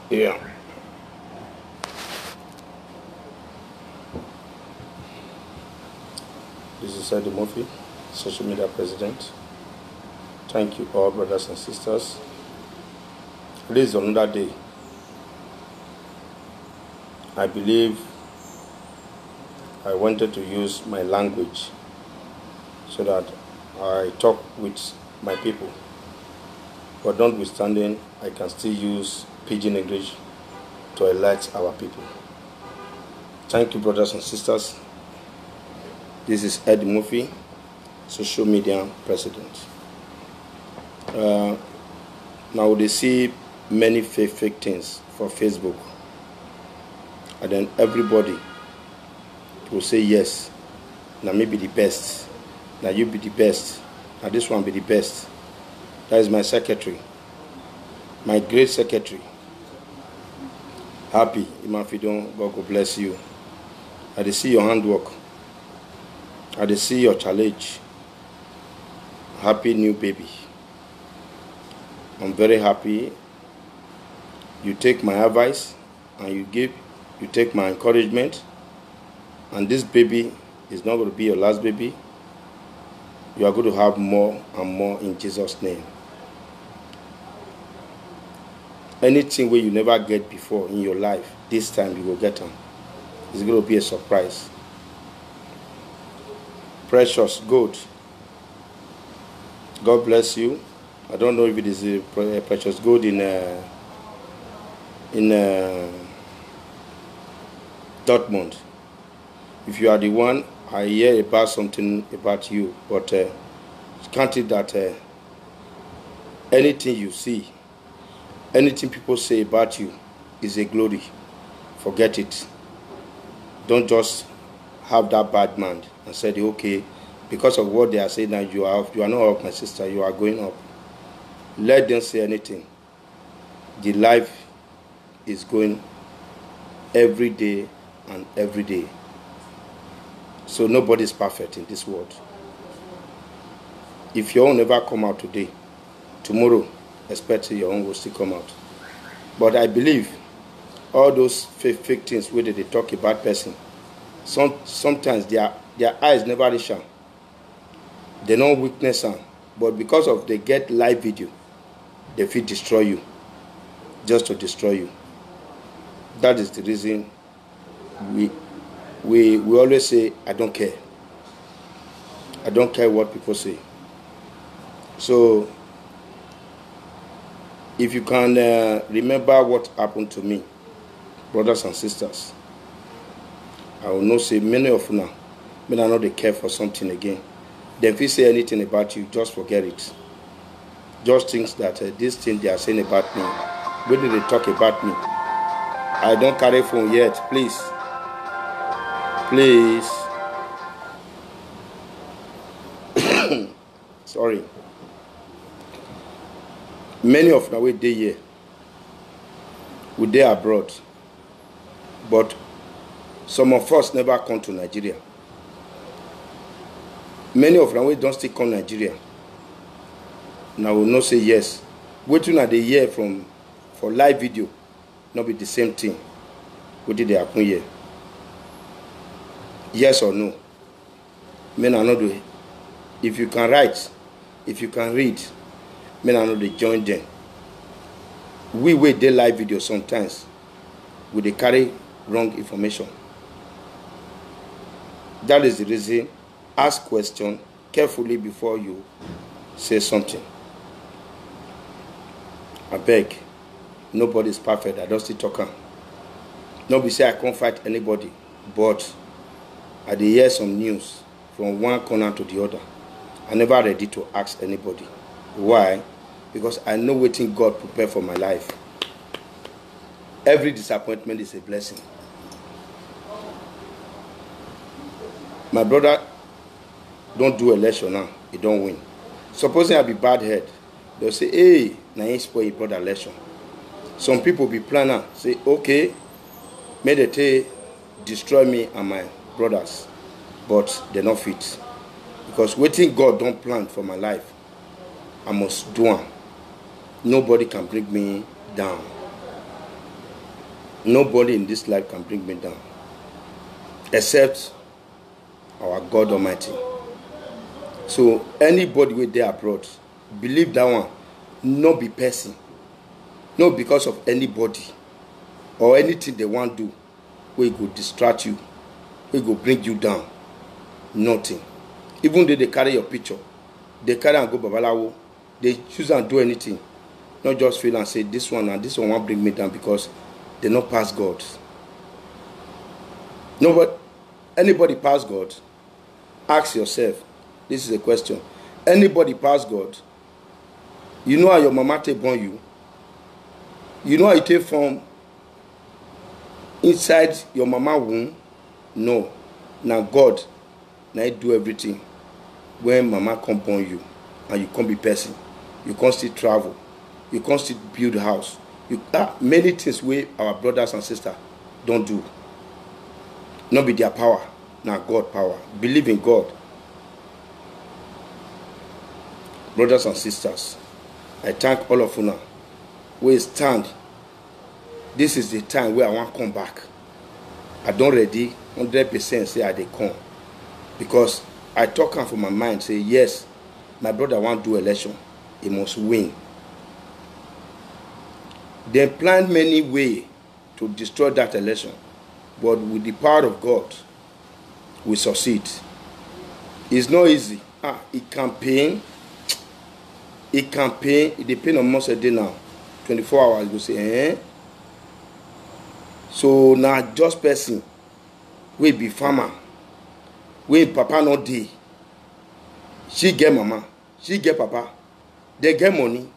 Yeah. This is Eddie Murphy, social media president. Thank you all, brothers and sisters. Today is another day. I believe I wanted to use my language so that I talk with my people. But notwithstanding, I can still use Pidgin English to alert our people. Thank you, brothers and sisters. This is Eddie Murphy, social media president. Now they see many fake things for Facebook, and then everybody will say yes. Now me be the best. Now you be the best. Now this one be the best. That is my secretary, my great secretary. Happy Imafidon, God will bless you. I see your handwork. I see your challenge. Happy new baby. I'm very happy. You take my advice and you take my encouragement. And this baby is not going to be your last baby. You are going to have more and more in Jesus' name. Anything where you never get before in your life, this time you will get them. It's going to be a surprise. Precious gold. God bless you. I don't know if it is a precious gold in Dortmund. If you are the one, I hear about something about you, but can't it that anything you see, anything people say about you is a glory. Forget it. Don't just have that bad mind and say, okay, because of what they are saying now, you are not up, my sister, you are going up. Let them say anything. The life is going every day and every day. So nobody is perfect in this world. If your own never come out today, tomorrow, expect your own will still come out. But I believe all those fake things where they talk about person, sometimes their eyes never reach them. They don't witness them. But because of they get live video, they feel destroy you. Just to destroy you. That is the reason we always say, I don't care. I don't care what people say. So, if you can remember what happened to me, brothers and sisters, I will not say many of you now, may not know they care for something again. Then if you say anything about you, just forget it. Just think that this thing they are saying about me, when did they talk about me? I don't carry phone yet, please. Please. Sorry. Many of them, we day here. We day abroad. But some of us never come to Nigeria. Many of them, we don't still come to Nigeria. Now we will not say yes. Waiting at the year for live video, not be the same thing. What did they happen here? Yes or no? Men are not doing. If you can write, if you can read, men are not they join them. We wait their live video sometimes. They carry wrong information. That is the reason. Ask question carefully before you say something. I beg. Nobody is perfect. I don't still talk. Nobody say I can't fight anybody, but I dey hear some news from one corner to the other. I never ready to ask anybody. Why? Because I know what God prepared for my life. Every disappointment is a blessing. My brother don't do election now. He don't win. Supposing I be bad head, they'll say, hey, now you spoil your brother election. Some people be planner, say, okay, may they destroy me and my brothers, but they're not fit. Because waiting God don't plan for my life, I must do it. Nobody can bring me down. Nobody in this life can bring me down except our God Almighty. So anybody with there abroad, believe that one, not be person, not because of anybody or anything they want to do, we go distract you, we go bring you down. Nothing. Even though they carry your picture, they carry and go babalawo, they choose and do anything. Not just feel and say this one and this one won't bring me down because they not pass God. No, but anybody pass God? Ask yourself. This is a question. Anybody pass God? You know how your mama take born you? You know how you take from inside your mama womb? No. Now God, now you do everything. When mama come born you, and you can't be person, you can't still travel, you can't still build a house. You many things where our brothers and sisters don't do. Not be their power, now God power. Believe in God. Brothers and sisters, I thank all of you now. We stand. This is the time where I want to come back. I don't ready 100% say I dey come. Because I talk from my mind, say yes, my brother want to do election. He must win. They plan many ways to destroy that election. But with the power of God, we succeed. It's not easy. It campaign. It depends on most a day now. 24 hours, you say, So now just person, we be farmer. We papa not dey. She get mama. She get papa. They get money.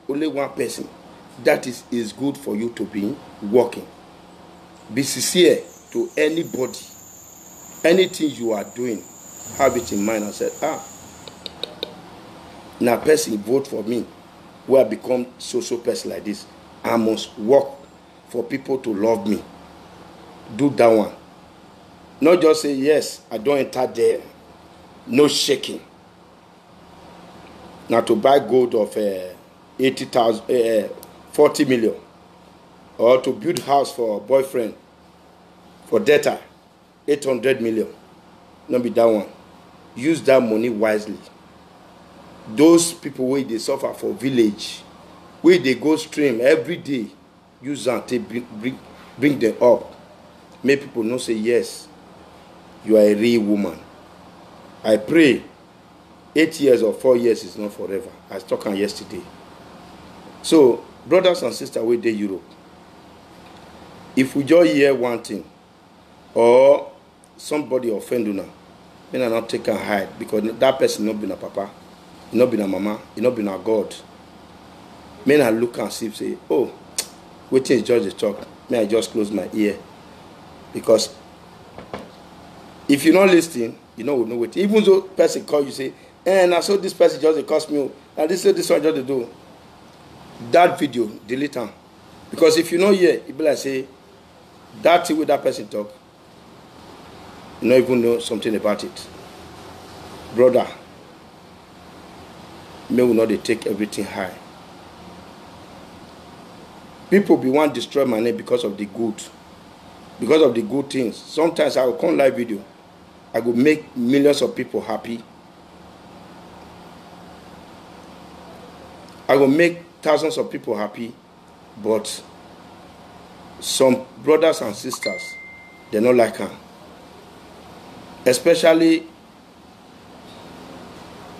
Only one person. That is good for you to be working. Be sincere to anybody. Anything you are doing, have it in mind and say, now person vote for me. Where I become so person like this. I must work for people to love me. Do that one. Not just say, yes, I don't enter there. No shaking. Now to buy gold of 40 million. Or to build house for a boyfriend. For data, 800 million. Not be that one. Use that money wisely. Those people where they suffer for village, where they go stream every day, use that to bring them up. Make people know say, yes, you are a real woman. I pray 8 years or 4 years is not forever. I was talking yesterday. So, brothers and sisters, we dey Europe. If we just hear one thing, or somebody offend you now, then I not take and hide because that person not been a papa, he not been a mama, he not been a God. May I look and see, say, oh, waiting is just the talk. May I just close my ear because if you're not listening, you know what. Even though person call you say, and I saw this person just cost me, and this one just do. That video, delete them. Because if you know here, you be like say, that thing with that person talk, you don't even know something about it. Brother, may we not take everything high. People be want to destroy my name because of the good. Because of the good things. Sometimes I will come live video. I will make millions of people happy. I will make thousands of people happy. But some brothers and sisters, they don't like her. Especially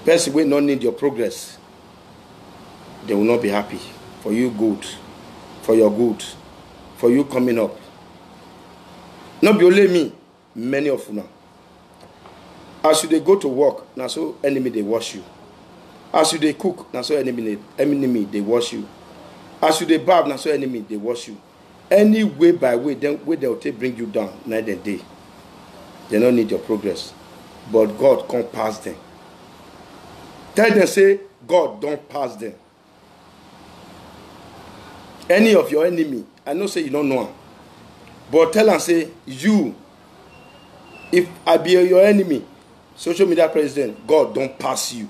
person will not need your progress. They will not be happy. For you good. For your good. For you coming up. Not be only me. Many of you now. As you they go to work, now so enemy they watch you. As you they cook, now so enemy they watch you. As you they barb, now so enemy they watch you. Any way by way, then way they'll take bring you down night and day. They don't need your progress. But God can't pass them. Tell them say, God don't pass them. Any of your enemy, I know say you don't know him. But tell them say, you, if I be your enemy, social media president, God don't pass you.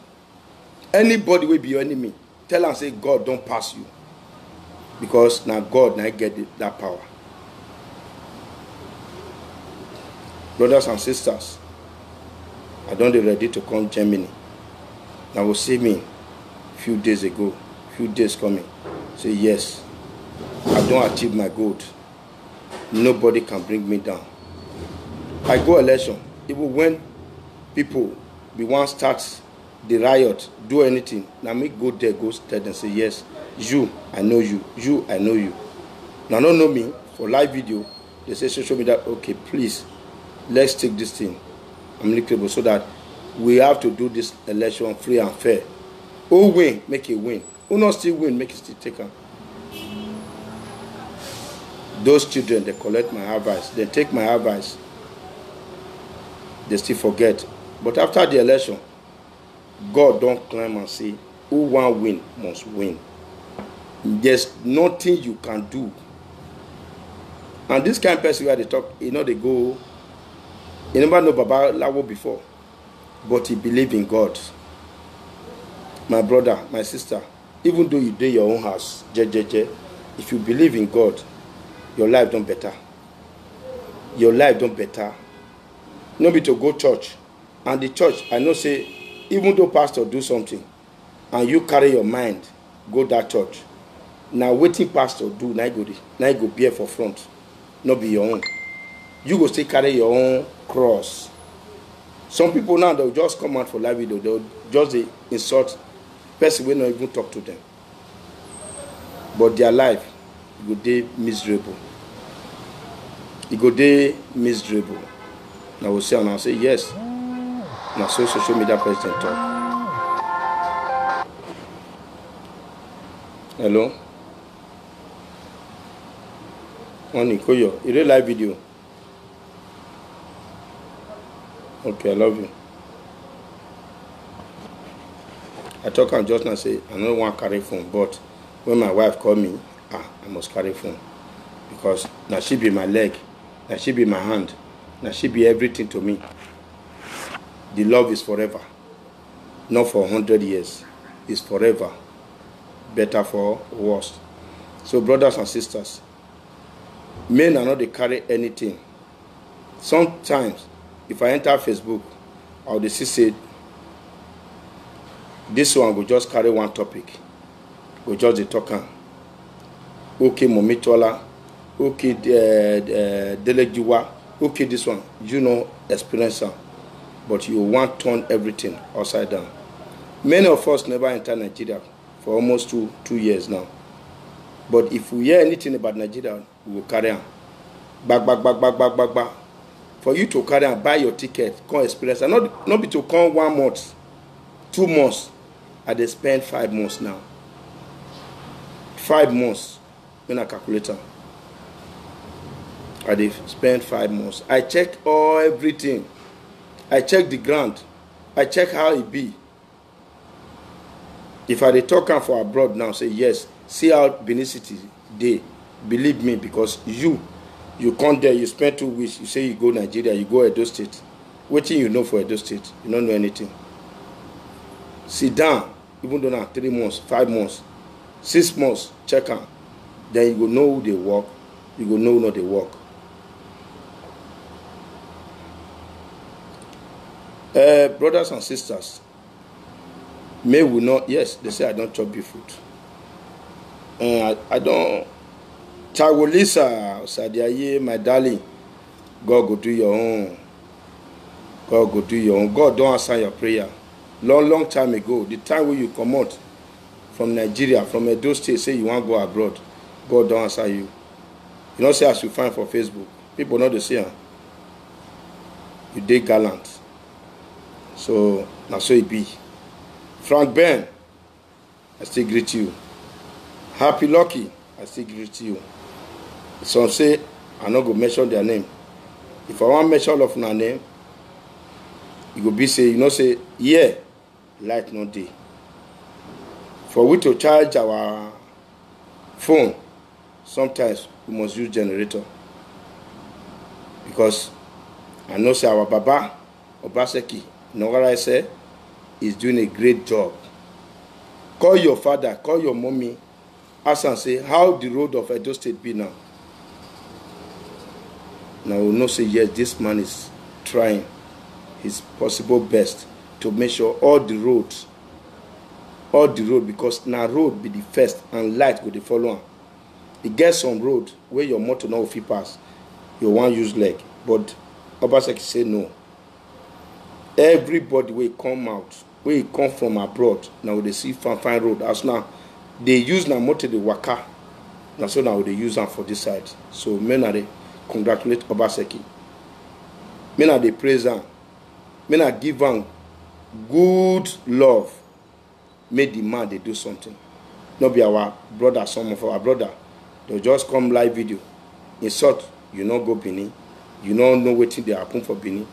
Anybody will be your enemy. Tell them say, God don't pass you. Because now God now get that power. Brothers and sisters, I don't be ready to come Germany. Now will see me few days ago, few days coming. Say yes, I don't achieve my goal. Nobody can bring me down. I go election. Even when people be one starts the riot, do anything. Now me go there, go stand and say yes, you, I know you. You, I know you. Now don't know me for live video. They say social media, okay, please, let's take this thing amicable so that we have to do this election free and fair. Who win, make it win. Who not still win, make it still taken. Those children, they collect my advice. They take my advice. They still forget. But after the election, God don't climb and say, who want win must win. There's nothing you can do. And this kind of person where they talk, you know, they go, you never know Baba Lawo before, but he believe in God. My brother, my sister, even though you do your own house, if you believe in God, your life don't better. Your life don't better. No be to go church. And the church, I know say, even though pastor do something, and you carry your mind, go that church. Now waiting pastor do, now you go bear for front. Not be your own. You go still carry your own cross. Some people now, they'll just come out for live video. They'll just insult person will not even talk to them. But their life, it go dey miserable. It go dey miserable. Now we'll say, and I'll say, yes. Now so social media president talk. Hello? Money, Koyo. You live video. Okay, I love you. I talk and just now say, I don't want to carry phone, but when my wife call me, I must carry phone. Because now she be my leg, now she be my hand, now she be everything to me. The love is forever. Not for 100 years. It's forever. Better for worse. So brothers and sisters, men are not they carry anything. Sometimes, if I enter Facebook, I will see say, this one will just carry one topic. Go just the talker. Okay, Momitola. Okay, Delegiwa. Okay, this one. You know, experiencer. But you want to turn everything upside down. Many of us never enter Nigeria for almost two years now. But if we hear anything about Nigeria, we will carry on. Back. For you to carry and buy your ticket, come experience, and not be to come 1 month, 2 months, and they spend 5 months now. 5 months, when I calculate them. And they spend 5 months. I check everything. I check the ground. I check how it be. If I dey talk for abroad now, say yes, see how Benin City dey. Believe me, because you come there, you spend 2 weeks, you say you go Nigeria, you go Edo State. Wetin you know for Edo State? You don't know anything. Sit down, even though now 3 months, 5 months, 6 months, check am. Then you go know who they work, you go know who not they work. Brothers and sisters, may we not, yes, they say I don't chop beef food. I don't. Chawolisa, Sadiaye, my darling, God go do your own. God go do your own. God don't answer your prayer. Long time ago, the time when you come out from Nigeria, from Edo State, say you want to go abroad, God don't answer you. You know, say as you find for Facebook, people know they say, you dey gallant. So, now so it be. Frank Ben, I still greet you. Happy Lucky, I still greet you. Some say, I'm not going to mention their name. If I want to mention all of my name, you go be say, you know, say, yeah, light no day. For we to charge our phone, sometimes we must use generator. Because I know say our Baba, Obaseki, you know what I say, is doing a great job. Call your father, call your mommy, ask and say, how the road of Edo State be now? Now we know say, yes, this man is trying his possible best to make sure all the road, because now road be the first and light go the follow am. E get some road where your motor no fit pass, you wan use leg, but Obaseki say no. Everybody wey come out, wey come from abroad, now they see fine road. As now they use na motor dey waka, na so now they use am for this side. So men are dey congratulate Obaseki. Men are dey praise am. Men are give am good love. Make the man they do something. Not be our brother, some of our brother. They'll just come live video. In short, you not go Benin. You don't know what they happen for Benin.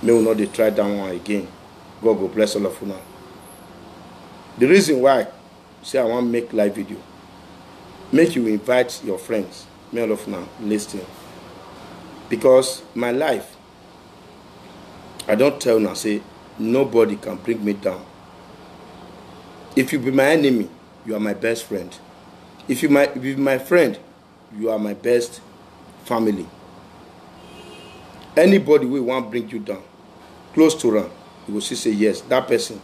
May we not they try that one again. God go bless all of you now. The reason why say I want to make live video, make you invite your friends. May all of you now listen. Because my life, I don't tell now say nobody can bring me down. If you be my enemy, you are my best friend. If you be my friend, you are my best family. Anybody will want to bring you down, close to run, you will say yes, that person.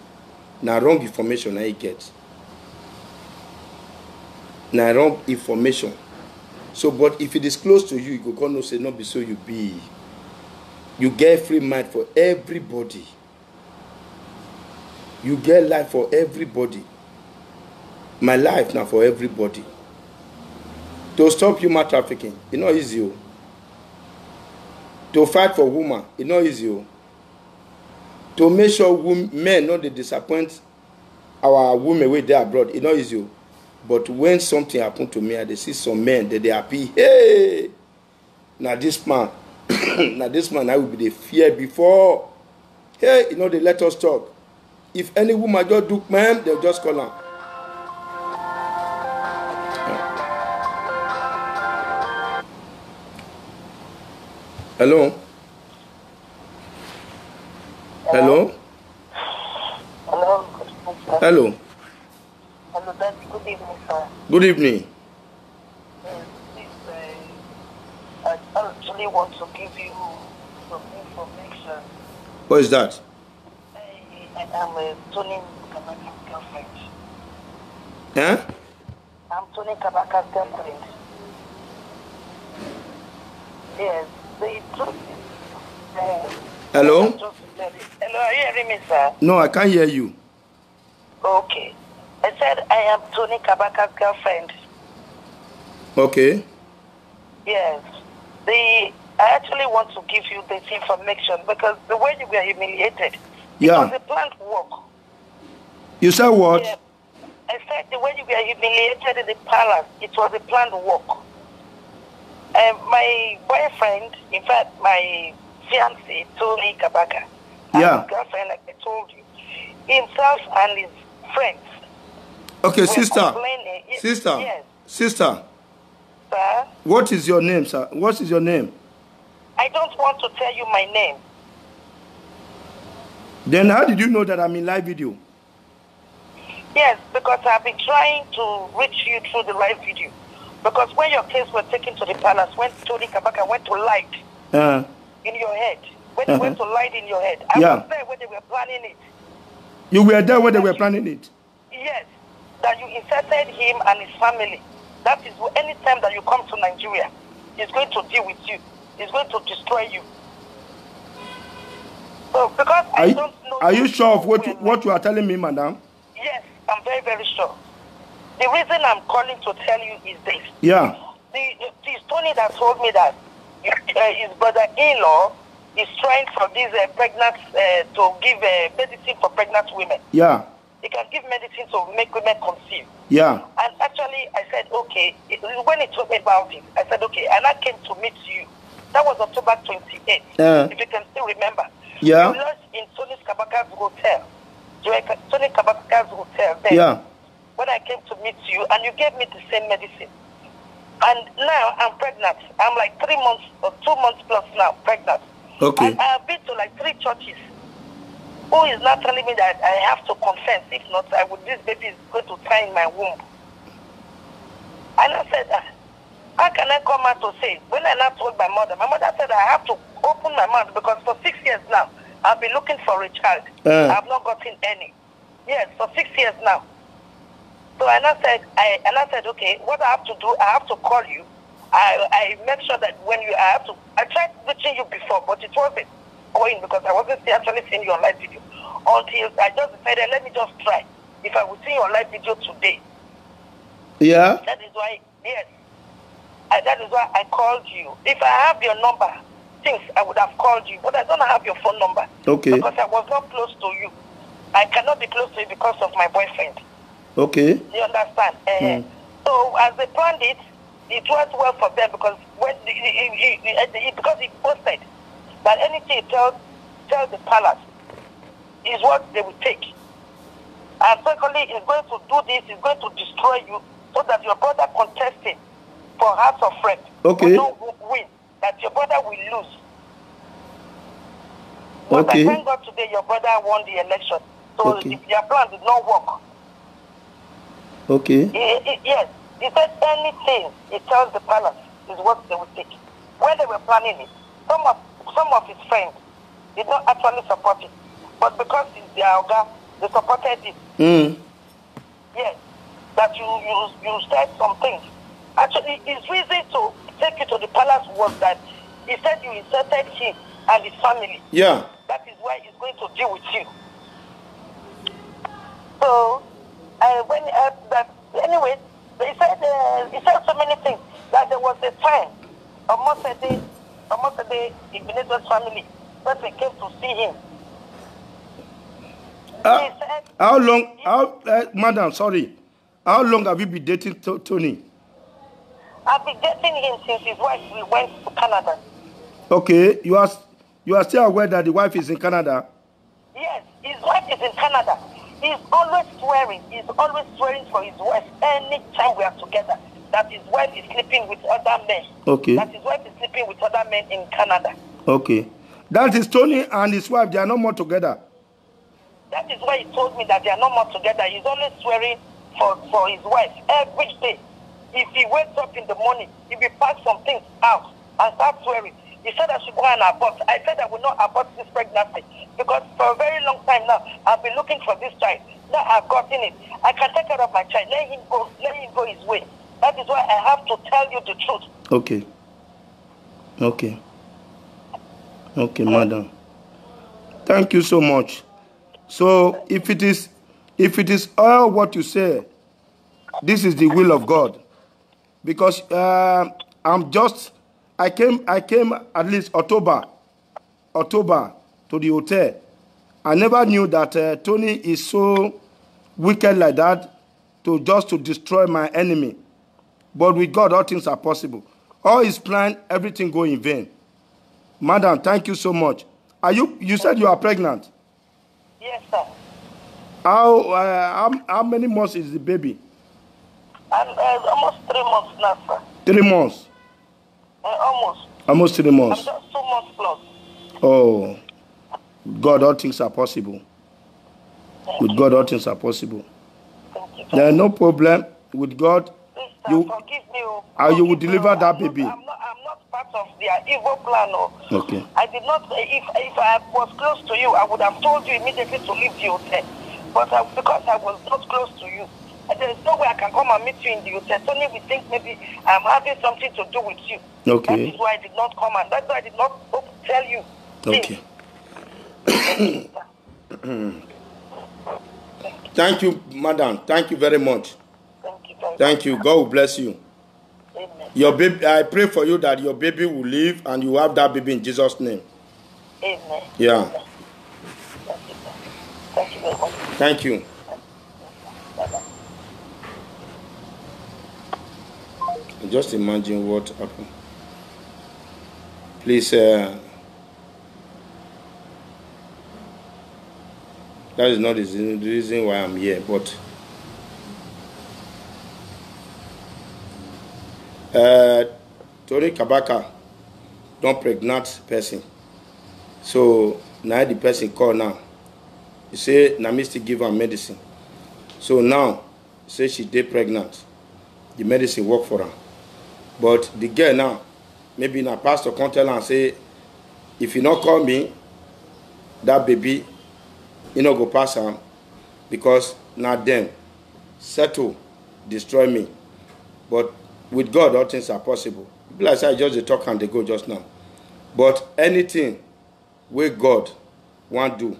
Now wrong information I get. Now wrong information. So, but if it is close to you, you go no say not be so you be. You get free mind for everybody. You get life for everybody. My life now for everybody. To stop human trafficking, it's not easy. To fight for women, it's not easy. To make sure men not they disappoint our women with they abroad, it's not easy. But when something happen to me, I see some men that they happy. Hey, now this man, now this man, I will be the fear before. Hey, they let us talk. If any woman just do man, they'll just call her. Hello? Hello? Hello? Hello? Hello, Daddy. Good evening, sir. Good evening. Please, I actually want to give you some information. What is that? I am a Tony Kabaka's girlfriend. Huh? I'm Tony Kabaka's girlfriend. Yes, the truth is... Hello? Hello, are you hearing me, sir? No, I can't hear you. Okay. I said I am Tony Kabaka's girlfriend. Okay. Yes. I actually want to give you this information because the way you were humiliated, it was a planned work. You said what? Yeah. I said the way you were humiliated in the palace, it was a planned work. My boyfriend, in fact, my fiancé, Tony Kabaka, his girlfriend, like I told you, himself and his friends. Okay, sister. Yes. Sister. Sir? What is your name, sir? What is your name? I don't want to tell you my name. Then how did you know that I'm in live video? Yes, because I've been trying to reach you through the live video. Because when your case was taken to the palace, when Tony Kabaka went to light in your head, when he went to light in your head, I was there when they were planning it. You were there when they were planning it? Yes, that you inserted him and his family. That is, any time that you come to Nigeria, he's going to deal with you. He's going to destroy you. So, because I don't know... Are you sure of what you are telling me, madam? Yes, I'm very, very sure. The reason I'm calling to tell you is this. Yeah. It's Tony that told me that his brother-in-law is trying for this pregnant, to give medicine for pregnant women. Yeah. He can give medicine to make women conceive. Yeah. And actually, I said, okay. When he told me about it, I said, okay. And I came to meet you. That was October 28th. If you can still remember. Yeah. You lodged in Tony Kabaka's hotel. Tony Kabaka's hotel there. Yeah. When I came to meet you, and you gave me the same medicine. And now I'm pregnant. I'm like 3 months or 2 months plus now, pregnant. Okay. And I have been to like 3 churches. Who is not telling me that I have to confess? If not, this baby is going to die in my womb. And I said, how can I come out to say? When I not told my mother said I have to open my mouth because for 6 years now, I've been looking for a child. I've not gotten any. Yes, for 6 years now. So I said, okay, what I have to do, I have to call you. I make sure that when you, I tried reaching you before, but it wasn't going because I wasn't actually seeing your live video. Until I just decided, let me just try. If I would see your live video today. Yeah. That is why, yes. That is why I called you. If I have your number, things I would have called you, but I don't have your phone number. Okay. Because I was not close to you. I cannot be close to you because of my boyfriend. Okay. You understand? So as they planned it, it worked well for them because when because he posted that anything he tells the palace is what they will take. And secondly, he's going to do this, he's going to destroy you so that your brother contesting for House of Rep will not win, that your brother will lose. But I thank God today your brother won the election. So their plan did not work. Okay. Yes. He said anything he tells the palace is what they will take. When they were planning it, some of his friends did not actually support it. But because it's their Oga, they supported it. Yes. That you said some things. Actually, his reason to take you to the palace was that he said you insulted him and his family. Yeah. That is why he's going to deal with you. So, anyway, he said so many things that there was a time, almost a day, Igbineto's family, person came to see him. He said, how long, madam, sorry, how long have you been dating Tony? I've been dating him since his wife went to Canada. Okay, you are still aware that the wife is in Canada? Yes, his wife is in Canada. He's always swearing for his wife anytime we are together that his wife is sleeping with other men. Okay. That his wife is sleeping with other men in Canada. Okay. That is Tony and his wife, they are no more together. That is why he told me that they are no more together. He's always swearing for his wife every day. If he wakes up in the morning, he will pack some things out and start swearing. He said I should go and abort. I said I will not abort this pregnancy because for a very long time now, I've been looking for this child. Now I've gotten it. I can take care of my child. Let him go his way. That is why I have to tell you the truth. Okay. Okay, madam. Thank you so much. So if it is all what you say, this is the will of God. Because I came at least October to the hotel. I never knew that Tony is so wicked like that to destroy my enemy. But with God, all things are possible. All his plan, everything go in vain. Madam, thank you so much. You said you are pregnant? Yes, sir. How many months is the baby? Almost 3 months now, sir. 3 months? Almost 3 months. I'm just 2 months plus. Oh, with God, all things are possible. With God, all things are possible. Thank you. There is no problem with God. Please, forgive me. You will deliver that baby. I'm not part of their evil plan. Okay. I did not. If I was close to you, I would have told you immediately to leave the hotel. But because I was not close to you, there is no way I can come and meet you in the hotel. Tony will think maybe I'm having something to do with you. Okay. That is why I did not come, and that's why I did not tell you. Okay. Thank you, madam. Thank you very much. Thank you. God will bless you. Amen. Your baby, I pray for you that your baby will live and you have that baby in Jesus' name. Amen. Yeah. Thank you very much. Thank you. Just imagine what happened. Please, that is not the reason why I'm here, but Tony Kabaka don't pregnant person. So now the person call now. He say Namisti give her medicine. So now say she dey pregnant. The medicine work for her. But the girl now, maybe na pastor come tell her and say if you not call me, that baby, you know, go pass him, because not them settle, destroy me. But with God, all things are possible. People like I just talk and they go just now. But anything where God want do,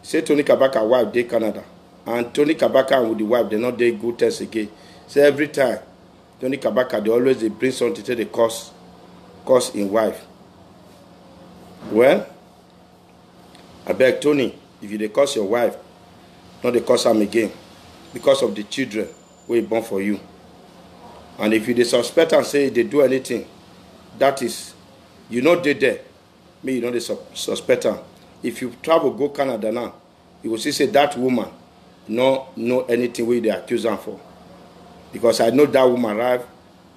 say Tony Kabaka wife dey Canada, and Tony Kabaka with the wife they not dey good test again. So every time Tony Kabaka they always they bring something to the cause in wife. Well, I beg Tony, if you dey curse your wife, not dey curse am again, because of the children wey born for you. And if you dey suspect and say they do anything, that is, you know they there. Me, you know they suspect am. If you travel go Canada now, you will see say that woman no know anything wey they accuse am for. Because I know that woman arrived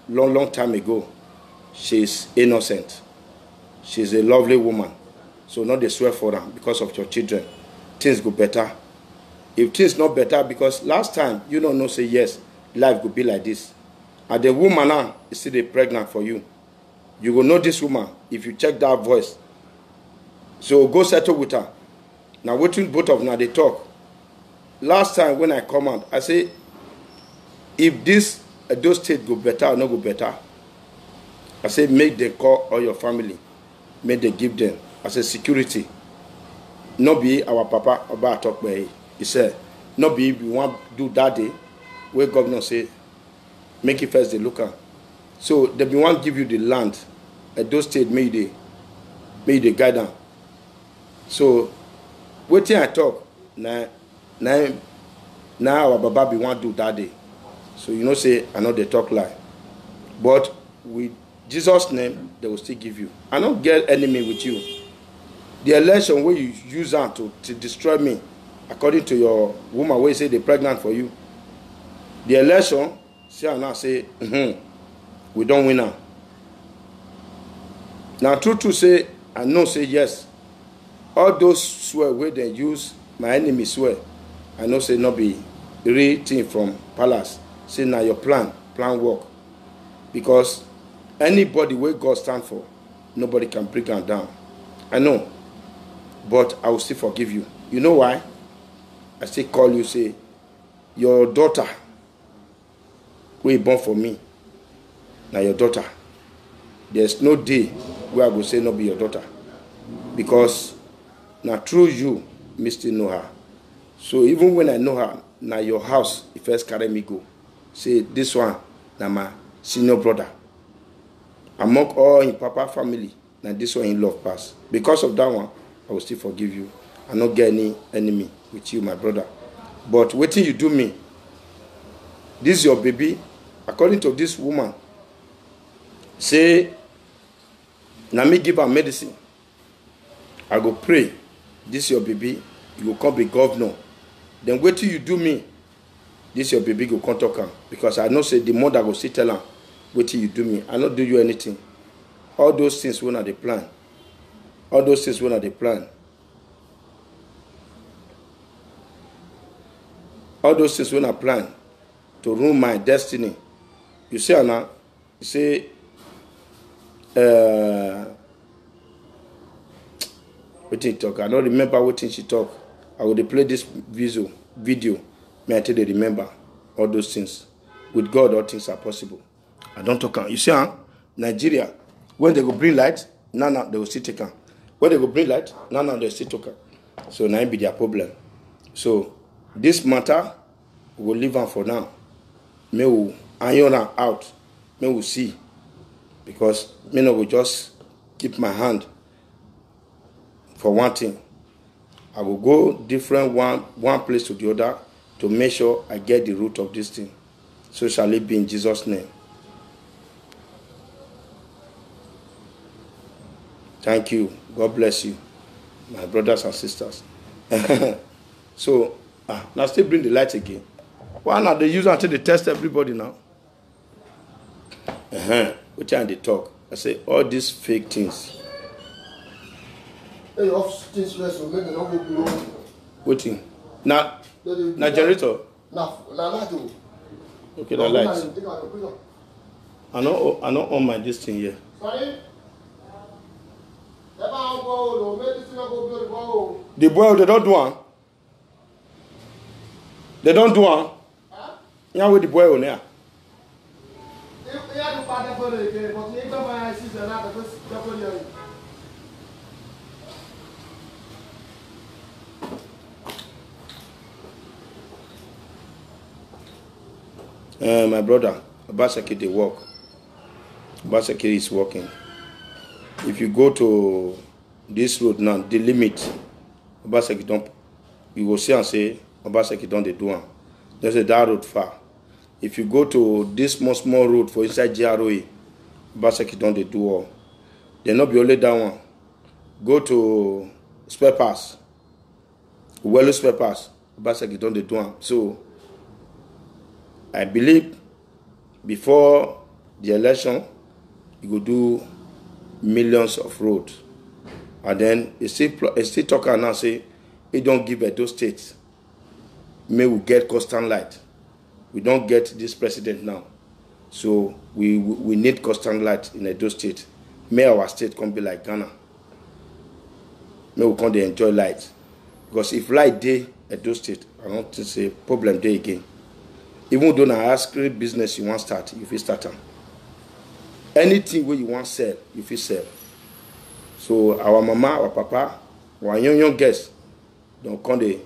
long time ago. She's innocent. She's a lovely woman. So not they swear for her because of your children. Things go better. If things not better, because last time you don't know say yes, life could be like this. And the woman now is still pregnant for you. You will know this woman if you check that voice. So go settle with her. Now waiting both of them they talk. Last time when I come out, I say, if this those states go better or not go better, I say make them call all your family, make them give them. I say security. Not be our papa about talk by. He said, not be we want do that day where governor say make it first they look at. So they be want give you the land at those states made the guide them. So waiting I talk now our baba be want do that day. So you know say I know they talk lie. But with Jesus' name, they will still give you. I don't get enemy with you. The election where you use her to destroy me, according to your woman where you say they're pregnant for you. The election, see and now say, we don't win her. Now true say, I know say yes. All those swear where they use, my enemy swear, I know say not be real thing from palace. Say now your plan work. Because anybody where God stand for, nobody can bring her down. I know. But I will still forgive you. You know why? I still call you, say, your daughter, who is born for me, now your daughter. There's no day where I will say not be your daughter. Because now through you, me still know her. So even when I know her, now your house, if first carry me go. Say, this one, now my senior brother. Among all in Papa family, now this one in love pass. Because of that one, I will still forgive you. I not get any enemy with you, my brother. But waiting you do me. This is your baby. According to this woman, say, now me give her medicine. I go pray. This is your baby. You will come be governor. Then wait till you do me. This your baby go come talk her. Because I know say the mother go still tell her, wait till you do me. I not do you anything. All those things when are the plan. All those things when are the plan. All those things when I plan to ruin my destiny. You say Anna, you say what she talk? I don't remember what she talk. I will play this video. May I tell you remember all those things. With God, all things are possible. I don't talk. You see, Nigeria, when they go bring light, now they will still take her. When they go bring light, now they still talk her. So now it be their problem. So this matter, we will leave her for now. May we iron her out. May we see. Because me no will just keep my hand for one thing. I will go different one place to the other to make sure I get the root of this thing. So shall it be in Jesus' name. Thank you. God bless you, my brothers and sisters. So, now still bring the light again. Why not they use until they test everybody now? Which time they talk? I say, all these fake things. Hey, off things first, make them not go below. What thing? Now, generator? Now, light. Okay, the lights. I know on my this thing here. Sorry? The boy, they don't do one. They don't do one. Now with the boy on there. My brother, Obaseki, they work. Obaseki is working. If you go to this road now, the limit, Obaseki don't, you will see and say, Obaseki don't they do one. There's a that road far. If you go to this small road for inside GROE, Obaseki don't they do all. They not be only that one. Go to spare pass. Well spare pass. Obaseki don't they do one. So I believe before the election, you go do millions of roads. And then you still talking now say, he don't give Edo State. May we get constant light. We don't get this president now. So we need constant light in Edo State. May our state can be like Ghana. May we can enjoy light. Because if light day Edo State, I don't think say problem day again. Even though I ask great business you want to start, you will start them. Anything where you want to sell, you will sell. So our mama, our papa, our young guests, don't come there.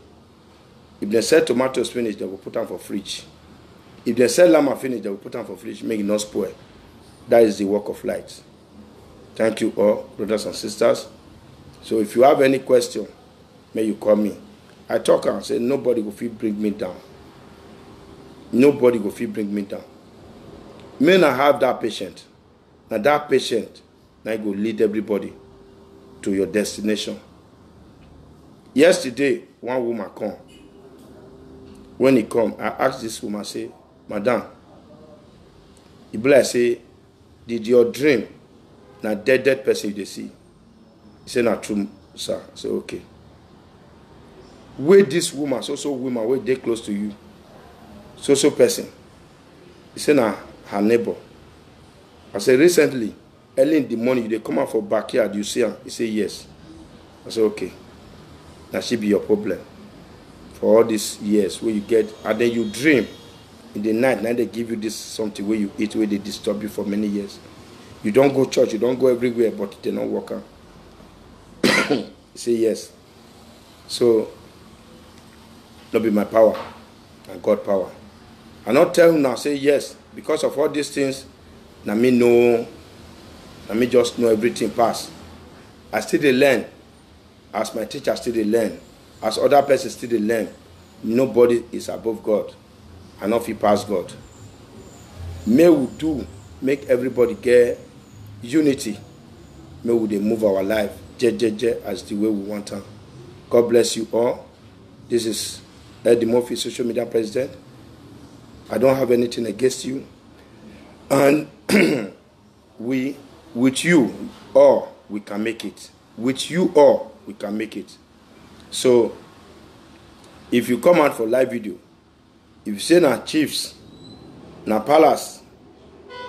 If they sell tomatoes finish, they will put them for fridge. If they sell llama finish, they will put them for fridge, make it not spoil. That is the work of light. Thank you all, brothers and sisters. So if you have any question, may you call me. I talk and say nobody will feel bring me down. Nobody will feel bring me down. May not have that patient. Now that patient, now go lead everybody to your destination. Yesterday, one woman come. When he come, I asked this woman, say, Madam, I say, did your dream na dead person you see? He said, not true, sir. I said, okay. Where this woman, so woman, where they close to you? So person. He said, nah, her neighbor. I said, recently, early in the morning, they come out for backyard, you see her? He said, yes. I said, okay. That should be your problem. For all these years where you get, and then you dream in the night, now they give you this something where you eat, where they disturb you for many years. You don't go church, you don't go everywhere, but they don't work out. He said, yes. So, not be my power, and God power. I not tell him now, say yes, because of all these things, now me know, now me just know everything pass. I still dey learn, as my teacher still dey learn, as other persons still dey learn. Nobody is above God, and not fit pass God. May we do, make everybody get unity. May we dey move our life, as the way we want to. God bless you all. This is Eddie Murphy, social media president. I don't have anything against you. And with you all, we can make it. With you all, we can make it. So, if you come out for live video, if you say na chiefs, na palace,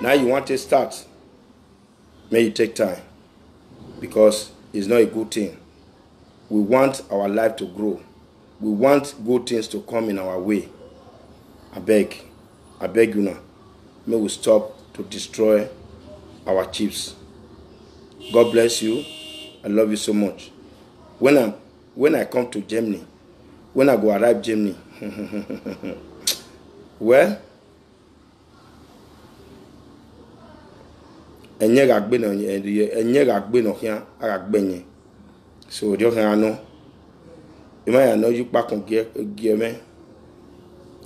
now you want to start, may you take time. Because it's not a good thing. We want our life to grow. We want good things to come in our way. I beg you now. May we stop to destroy our chiefs. God bless you. I love you so much. When I come to Germany, when I go arrive Germany, well, so I know. You might know you back on gear me.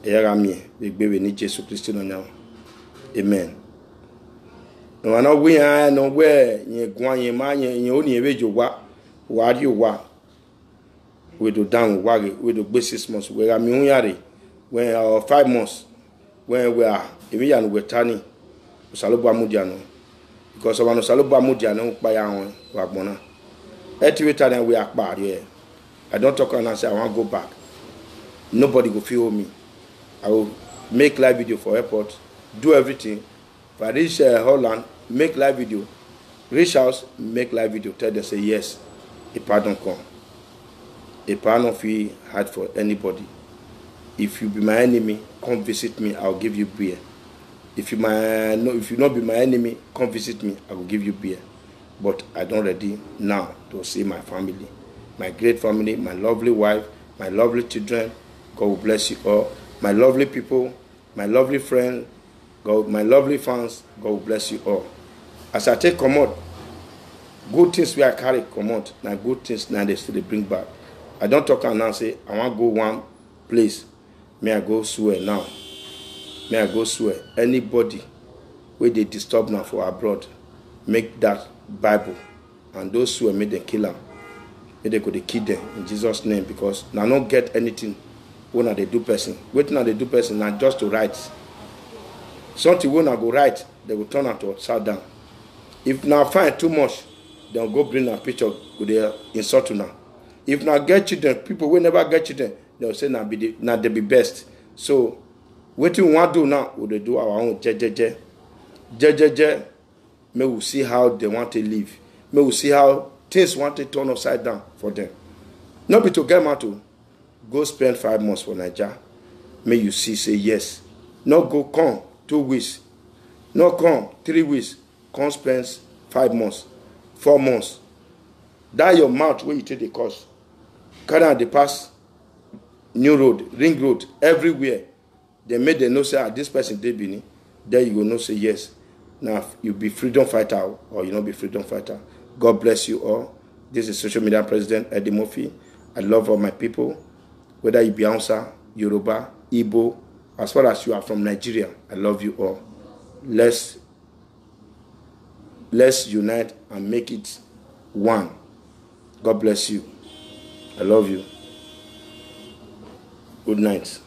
The baby need Jesus Christ now. Amen. No, I know we are nowhere. You go on your man, you only evade your what? What you what? We do down waggy, we do be 6 months. We are Muyari when 5 months when we are immediately we're turning Saloba Mudiano because of our Saloba Mudiano by our Wagbona. Etiwita we are bad here. I don't talk and say I want to go back. Nobody will feel me. I will make live video for airport, do everything. If I reach Holland, make live video. reach out, make live video, tell them say yes, a pardon come. A pardon fee hard for anybody. If you be my enemy, come visit me, I'll give you beer. If you not be my enemy, come visit me, I will give you beer. But I don't ready now to see my family, my great family, my lovely wife, my lovely children. God will bless you all. My lovely people, my lovely friends, God, my lovely fans, God will bless you all. As I take commode, good things we are carry commode, now good things now they still bring back. I don't talk and now say, I want to go one place. May I go swear now? May I go swear? Anybody where they disturb now for abroad, make that Bible. And those swear, make them kill them. May they go to kill them in Jesus' name. Because now not get anything when they do person. Waiting now they do person now just to write. Something when I go write, they will turn out to upside down. If now find too much, they'll go bring a picture with their insult now. If now get children, people will never get children, they'll say now they be best. So what we want to do now, we do our own jejeje. May we see how they want to live. May we see how things want to turn upside down for them. Not be to get out to go spend 5 months for Nigeria. May you see, say yes. Not go come 2 weeks. Not come 3 weeks. Come spend 5 months, 4 months. That your mouth where you take the course. Carry on the pass, new road, ring road, everywhere. They made them know say this person did Bini. There you go know say yes. Now you be freedom fighter or you not be freedom fighter. God bless you all. This is social media president Eddie Murphy. I love all my people. Whether you be Hausa, Yoruba, Igbo, as far as you are from Nigeria, I love you all. Let's unite and make it one. God bless you. I love you. Good night.